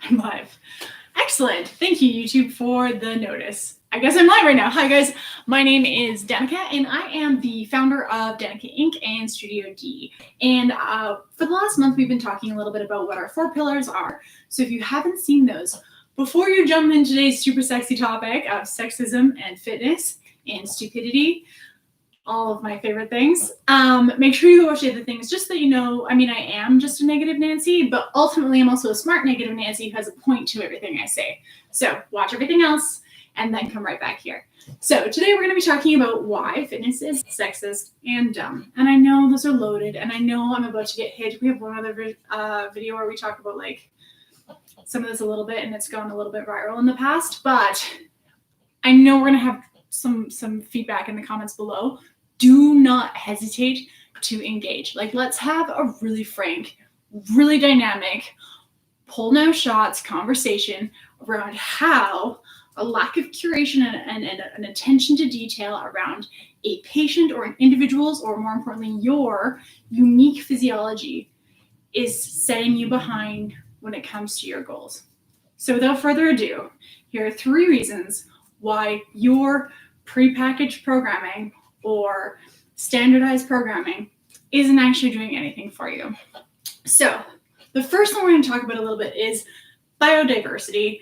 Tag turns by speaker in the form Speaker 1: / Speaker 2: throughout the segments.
Speaker 1: I'm live. Excellent. Thank you, YouTube, for the notice. I guess I'm live right now. Hi, guys. My name is Danika, and I am the founder of Danika Inc. and Studio D. And for the last month, we've been talking a little bit about what our 4 pillars are. So if you haven't seen those, before you jump into today's super sexy topic of sexism and fitness and stupidity, all of my favorite things. Make sure you watch the other things, just so that you know, I am just a negative Nancy, but ultimately I'm also a smart negative Nancy who has a point to everything I say. So watch everything else and then come right back here. So today we're going to be talking about why fitness is sexist and dumb. And I know those are loaded, and I know I'm about to get hit. We have one other video where we talk about like some of this a little bit, and it's gone a little bit viral in the past, but I know we're going to have some feedback in the comments below. Do not hesitate to engage. Like, let's have a really frank, really dynamic, pull no shots conversation around how a lack of curation and an attention to detail around a patient or an individual's, or more importantly, your unique physiology is setting you behind when it comes to your goals. So without further ado, here are 3 reasons why your prepackaged programming or standardized programming isn't actually doing anything for you. So the first thing we're going to talk about a little bit is biodiversity.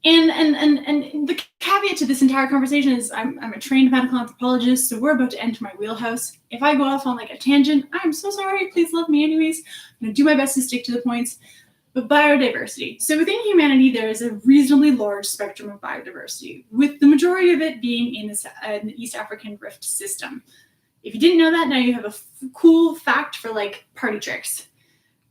Speaker 1: And the caveat to this entire conversation is I'm a trained medical anthropologist, so we're about to enter my wheelhouse. If I go off on like a tangent, I'm so sorry. Please love me anyways. I'm going to do my best to stick to the points. But biodiversity. So within humanity, there is a reasonably large spectrum of biodiversity, with the majority of it being in the East African Rift system. If you didn't know that, now you have a cool fact for like party tricks.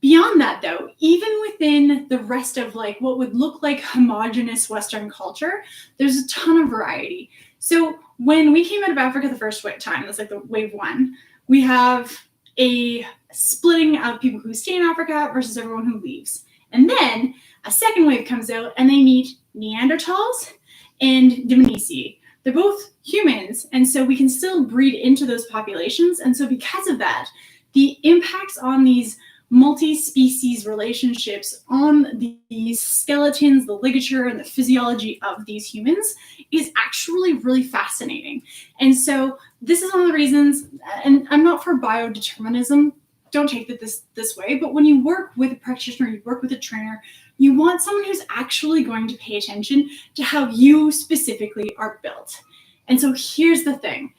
Speaker 1: Beyond that, though, even within the rest of like what would look like homogenous Western culture, there's a ton of variety. So when we came out of Africa the first time, that's like the wave 1, we have a splitting of people who stay in Africa versus everyone who leaves. And then a second wave comes out and they meet Neanderthals and Dmanisi. They're both humans, and so we can still breed into those populations. And so because of that, the impacts on these multi-species relationships on these skeletons, the ligature, and the physiology of these humans is actually really fascinating. And so this is one of the reasons, and I'm not for biodeterminism, don't take it this way, but when you work with a practitioner, you work with a trainer, you want someone who's actually going to pay attention to how you specifically are built. And so here's the thing.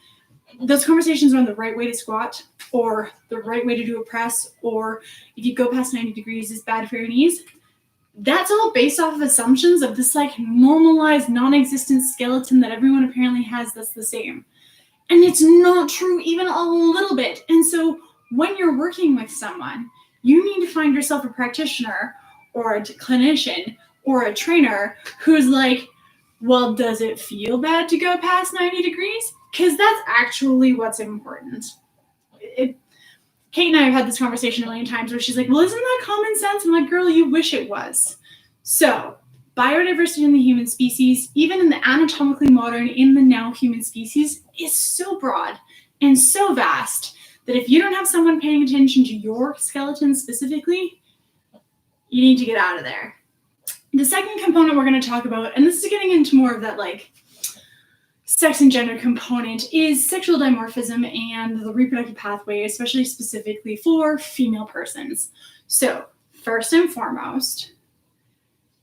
Speaker 1: Those conversations around the right way to squat, or the right way to do a press, or if you go past 90 degrees is bad for your knees, that's all based off of assumptions of this like normalized, non-existent skeleton that everyone apparently has that's the same. And it's not true even a little bit. And so when you're working with someone, you need to find yourself a practitioner or a clinician or a trainer who's like, well, does it feel bad to go past 90 degrees? Because that's actually what's important. Kate and I have had this conversation a million times where she's like, well, isn't that common sense? I'm like, girl, you wish it was. So biodiversity in the human species, even in the anatomically modern, in the now human species, is so broad and so vast that if you don't have someone paying attention to your skeleton specifically, you need to get out of there. The second component we're going to talk about, and this is getting into more of that like sex and gender component, is sexual dimorphism and the reproductive pathway, especially specifically for female persons. So first and foremost,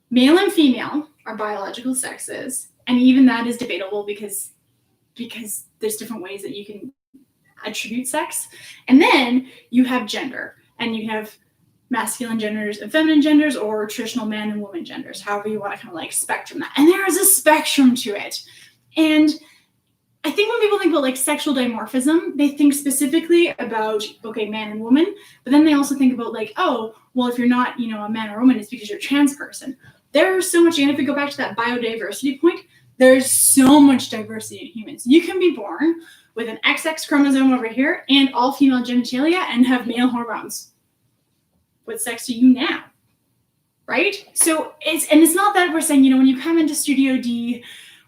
Speaker 1: male and female are biological sexes, and even that is debatable because there's different ways that you can attribute sex. And then you have gender, and you have masculine genders and feminine genders, or traditional man and woman genders, however you want to kind of like spectrum that. And there is a spectrum to it. And I think when people think about like sexual dimorphism, they think specifically about, okay, man and woman, but then they also think about like, oh, well, if you're not, a man or woman, it's because you're a trans person. There's so much, and if we go back to that biodiversity point, there's so much diversity in humans. You can be born with an XX chromosome over here and all female genitalia and have male hormones. What sex are you now? Right? So it's not that we're saying, when you come into Studio D,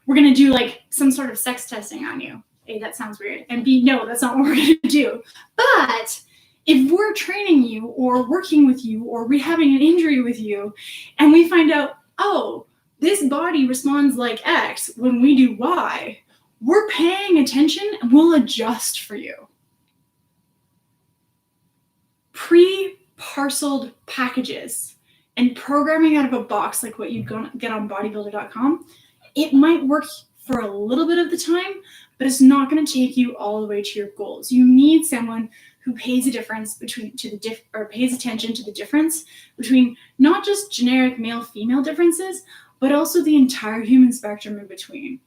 Speaker 1: we're going to do like some sort of sex testing on you. A, that sounds weird. And B, no, that's not what we're going to do. But If we're training you or working with you or rehabbing an injury with you, and we find out, oh, this body responds like X when we do Y, we're paying attention and we'll adjust for you. Pre-parceled packages and programming out of a box like what you'd get on bodybuilder.com, it might work for a little bit of the time, but it's not going to take you all the way to your goals. You need someone who pays attention to the difference between not just generic male-female differences, but also the entire human spectrum in between.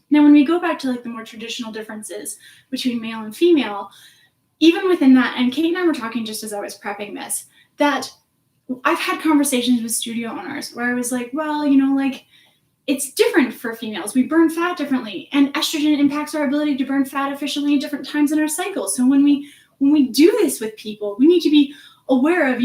Speaker 1: Now, when we go back to like the more traditional differences between male and female, even within that, and Kate and I were talking just as I was prepping this, that I've had conversations with studio owners where I was like, well, like it's different for females. We burn fat differently, and estrogen impacts our ability to burn fat efficiently at different times in our cycle. So when we do this with people, we need to be aware of,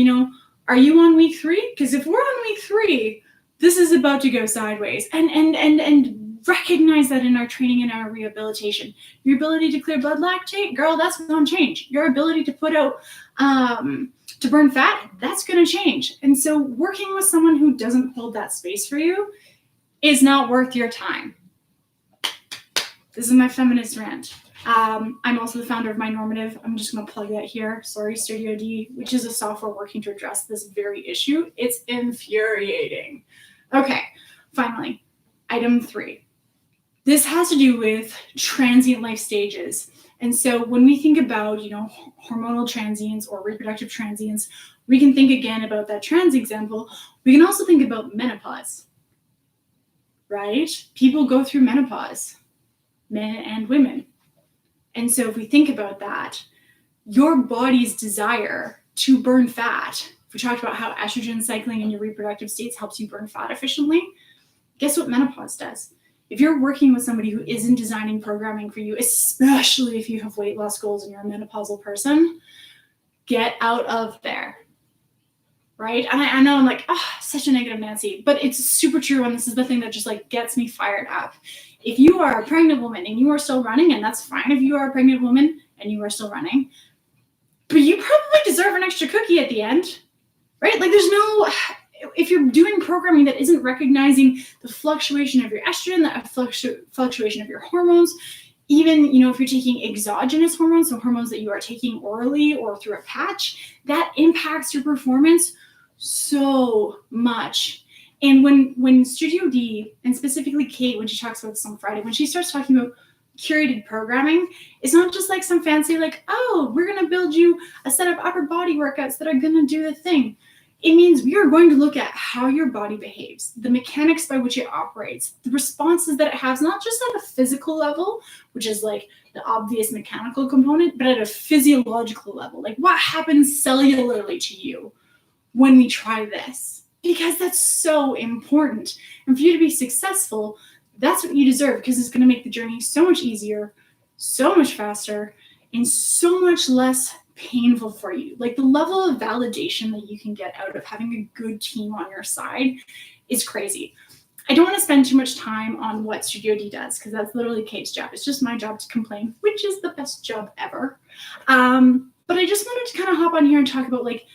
Speaker 1: are you on week 3? Because if we're on week 3, this is about to go sideways. And recognize that in our training and our rehabilitation. Your ability to clear blood lactate, girl, that's going to change. Your ability to put out, to burn fat, that's going to change. And so working with someone who doesn't hold that space for you is not worth your time. This is my feminist rant. I'm also the founder of My Normative. I'm just going to plug that here. Sorry, Studio D, which is a software working to address this very issue. It's infuriating. Okay, finally, item 3. This has to do with transient life stages. And so when we think about, hormonal transients or reproductive transients, we can think again about that trans example. We can also think about menopause, right? People go through menopause, men and women. And so if we think about that, your body's desire to burn fat, if we talked about how estrogen cycling in your reproductive states helps you burn fat efficiently, guess what menopause does? If you're working with somebody who isn't designing programming for you, especially if you have weight loss goals and you're a menopausal person, get out of there, right? And I know I'm like, such a negative Nancy, but it's super true. And this is the thing that just like gets me fired up. If you are a pregnant woman and you are still running, and that's fine if you are a pregnant woman and you are still running, but you probably deserve an extra cookie at the end, right? Like if you're doing programming that isn't recognizing the fluctuation of your estrogen, the fluctuation of your hormones, even, if you're taking exogenous hormones, so hormones that you are taking orally or through a patch, that impacts your performance so much. And when Studio D, and specifically Kate, when she talks about this on Friday, when she starts talking about curated programming, it's not just like some fancy, like, oh, we're going to build you a set of upper body workouts that are going to do the thing. It means we are going to look at how your body behaves, the mechanics by which it operates, the responses that it has, not just at a physical level, which is like the obvious mechanical component, but at a physiological level. Like what happens cellularly to you when we try this? Because that's so important. And for you to be successful, that's what you deserve, because it's going to make the journey so much easier, so much faster, and so much less painful for you. Like the level of validation that you can get out of having a good team on your side is crazy. I don't want to spend too much time on what Studio D does, because that's literally Kate's job. It's just my job to complain, which is the best job ever. But I just wanted to kind of hop on here and talk about like,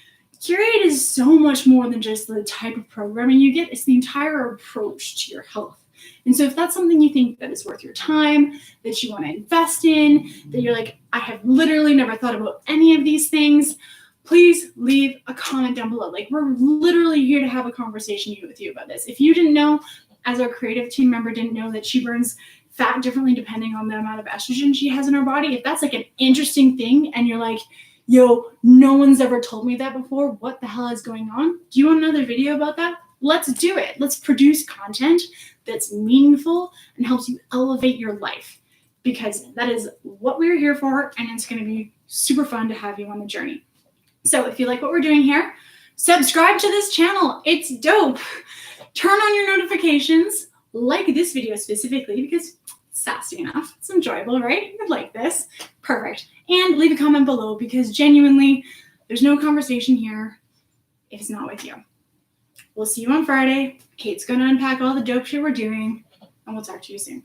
Speaker 1: Curate is so much more than just the type of programming you get. It's the entire approach to your health. And so if that's something you think that is worth your time, that you want to invest in, that you're like, I have literally never thought about any of these things, please leave a comment down below. Like we're literally here to have a conversation with you about this. If you didn't know, as our creative team member didn't know that she burns fat differently depending on the amount of estrogen she has in her body, if that's like an interesting thing and you're like, yo, no one's ever told me that before, what the hell is going on? Do you want another video about that? Let's do it. Let's produce content that's meaningful and helps you elevate your life, because that is what we're here for, and it's going to be super fun to have you on the journey. So if you like what we're doing here, subscribe to this channel. It's dope. Turn on your notifications, like this video specifically, because it's sassy enough. It's enjoyable, right? You'd like this. Perfect. And leave a comment below, because genuinely, there's no conversation here if it's not with you. We'll see you on Friday. Kate's going to unpack all the dope shit we're doing, and we'll talk to you soon.